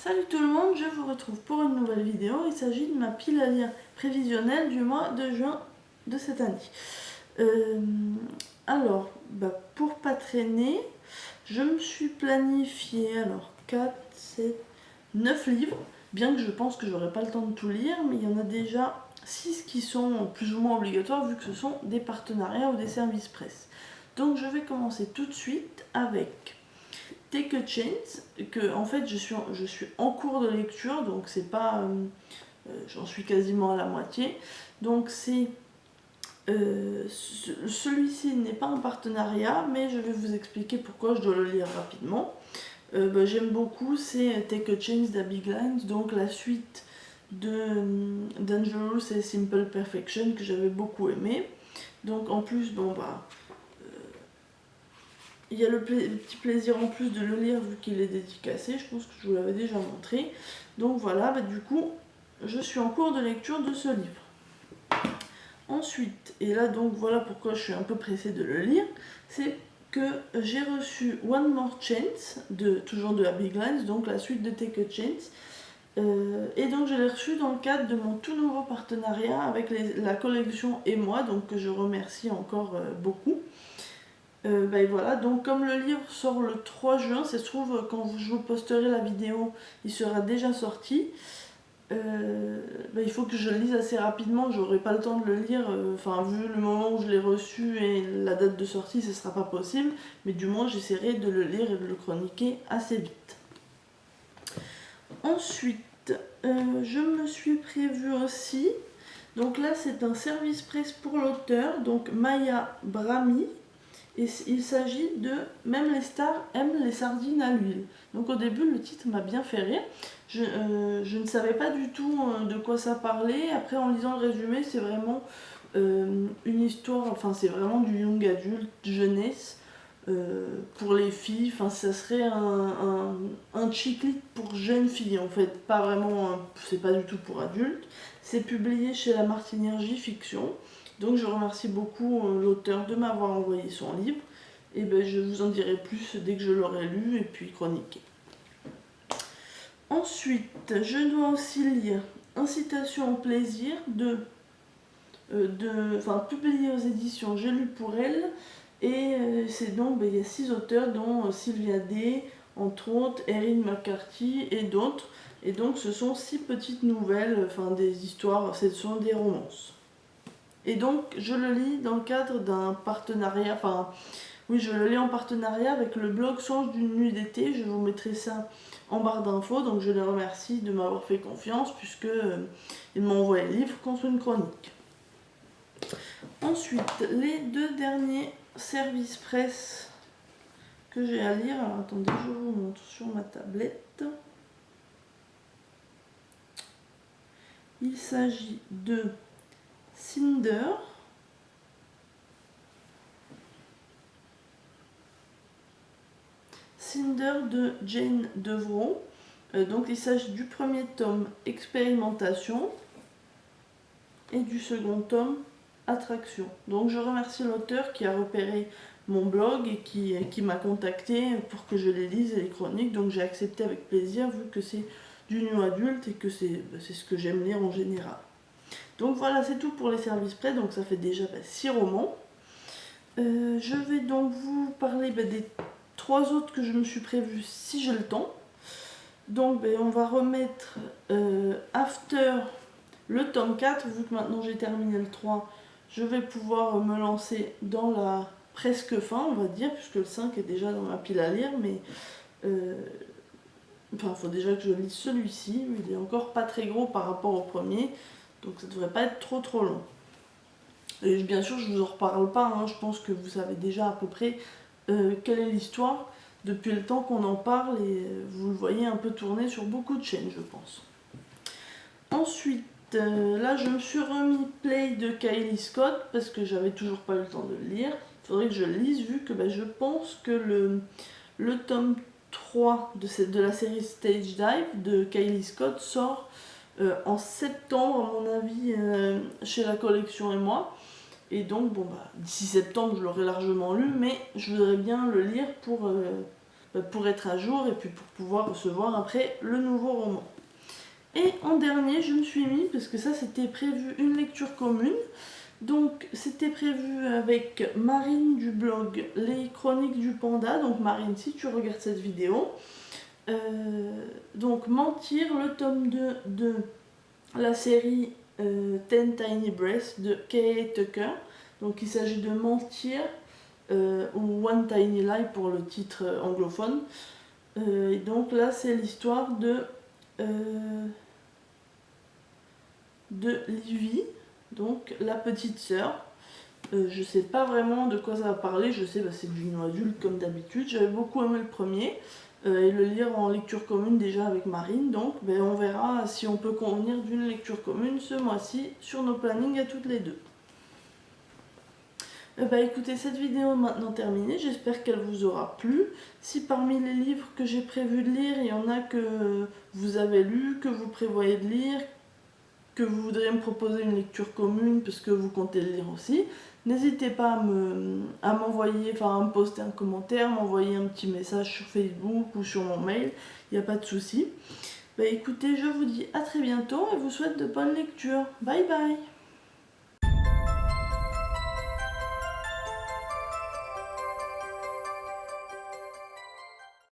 Salut tout le monde, je vous retrouve pour une nouvelle vidéo. Il s'agit de ma pile à lire prévisionnelle du mois de juin de cette année. Pour pas traîner, je me suis planifié 4, 7, 9 livres, bien que je pense que j'aurai pas le temps de tout lire, mais il y en a déjà 6 qui sont plus ou moins obligatoires vu que ce sont des partenariats ou des services presse. Donc je vais commencer tout de suite avec Take a Chance, que en fait je suis en cours de lecture, donc c'est pas, j'en suis quasiment à la moitié. Donc c'est celui-ci n'est pas un partenariat, mais je vais vous expliquer pourquoi je dois le lire rapidement. J'aime beaucoup, c'est Take a Chance d'Abby Glines, donc la suite de Dangerous et Simple Perfection que j'avais beaucoup aimé. Donc en plus, il y a le petit plaisir en plus de le lire vu qu'il est dédicacé, je pense que je vous l'avais déjà montré. Donc voilà, du coup, je suis en cours de lecture de ce livre. Ensuite, et là donc voilà pourquoi je suis un peu pressée de le lire, c'est que j'ai reçu One More Chance, toujours de Abby Glines, donc la suite de Take a Chance. Et donc je l'ai reçu dans le cadre de mon tout nouveau partenariat avec la collection et moi, donc que je remercie encore beaucoup. Voilà, donc comme le livre sort le 3 juin, ça se trouve quand je vous posterai la vidéo, il sera déjà sorti. Il faut que je le lise assez rapidement, j'aurai pas le temps de le lire, vu le moment où je l'ai reçu et la date de sortie, ce sera pas possible, mais du moins j'essaierai de le lire et de le chroniquer assez vite. Ensuite, je me suis prévu aussi, donc là c'est un service presse pour l'auteur, donc Maya Brahmi. Et il s'agit de Même les stars aiment les sardines à l'huile. Donc au début, le titre m'a bien fait rire. Je ne savais pas du tout de quoi ça parlait. Après, en lisant le résumé, c'est vraiment une histoire, c'est vraiment du young adulte, jeunesse, pour les filles. Ça serait un chick lit pour jeunes filles, en fait. Pas vraiment, c'est pas du tout pour adultes. C'est publié chez La Martinergie Fiction. Donc je remercie beaucoup l'auteur de m'avoir envoyé son livre. Et je vous en dirai plus dès que je l'aurai lu et puis chroniqué. Ensuite, je dois aussi lire Incitation au plaisir publié aux éditions J'ai lu pour elle. Et c'est donc, il y a 6 auteurs dont Sylvia Day, entre autres, Erin McCarthy et d'autres. Et donc ce sont 6 petites nouvelles, des histoires, ce sont des romances. Et donc, je le lis dans le cadre d'un partenariat, je le lis en partenariat avec le blog Songe d'une nuit d'été. Je vous mettrai ça en barre d'infos, donc je les remercie de m'avoir fait confiance, puisque ils m'ont envoyé le livre contre une chronique. Ensuite, les 2 derniers services presse que j'ai à lire. Alors attendez, je vous montre sur ma tablette. Il s'agit de Cinder, de Jane Devroux. Donc il s'agit du premier tome Expérimentation et du second tome Attraction. Donc je remercie l'auteur qui a repéré mon blog et qui m'a contacté pour que je les lise et les chroniques. Donc j'ai accepté avec plaisir vu que c'est du new adulte et que c'est ce que j'aime lire en général. Donc voilà, c'est tout pour les services presse, donc ça fait déjà 6 romans. Je vais donc vous parler des 3 autres que je me suis prévu si j'ai le temps. Donc on va remettre After le tome 4, vu que maintenant j'ai terminé le 3, je vais pouvoir me lancer dans la presque fin, on va dire, puisque le 5 est déjà dans ma pile à lire, mais il faut déjà que je lise celui-ci, mais il est encore pas très gros par rapport au premier, donc ça devrait pas être trop long. Et bien sûr, je vous en reparle pas, je pense que vous savez déjà à peu près quelle est l'histoire depuis le temps qu'on en parle, et vous le voyez un peu tourner sur beaucoup de chaînes, je pense. Ensuite, là je me suis remis Play de Kylie Scott parce que j'avais toujours pas eu le temps de le lire. Il faudrait que je le lise vu que je pense que le tome 3 de la série Stage Dive de Kylie Scott sort en septembre à mon avis chez la collection et moi. Et donc d'ici septembre je l'aurai largement lu, mais je voudrais bien le lire pour pour être à jour et puis pour pouvoir recevoir après le nouveau roman. Et en dernier, je me suis mis, parce que ça c'était prévu, une lecture commune. Donc c'était prévu avec Marine du blog Les Chroniques du Panda. Donc Marine, si tu regardes cette vidéo, donc Mentir, le tome 2 de la série Ten Tiny Breaths de Kay Tucker. Donc il s'agit de Mentir, ou One Tiny Lie pour le titre anglophone. Et donc là c'est l'histoire de Livy, donc la petite sœur. Je sais pas vraiment de quoi ça va parler, je sais c'est du non adulte comme d'habitude. J'avais beaucoup aimé le premier et le lire en lecture commune déjà avec Marine, donc on verra si on peut convenir d'une lecture commune ce mois-ci sur nos plannings à toutes les deux. Écoutez, cette vidéo est maintenant terminée, j'espère qu'elle vous aura plu. Si parmi les livres que j'ai prévu de lire, il y en a que vous avez lu, que vous prévoyez de lire, que vous voudriez me proposer une lecture commune parce que vous comptez le lire aussi, n'hésitez pas à m'envoyer, à me poster un commentaire, m'envoyer un petit message sur Facebook ou sur mon mail, il n'y a pas de souci. Écoutez, je vous dis à très bientôt et vous souhaite de bonnes lectures. Bye bye.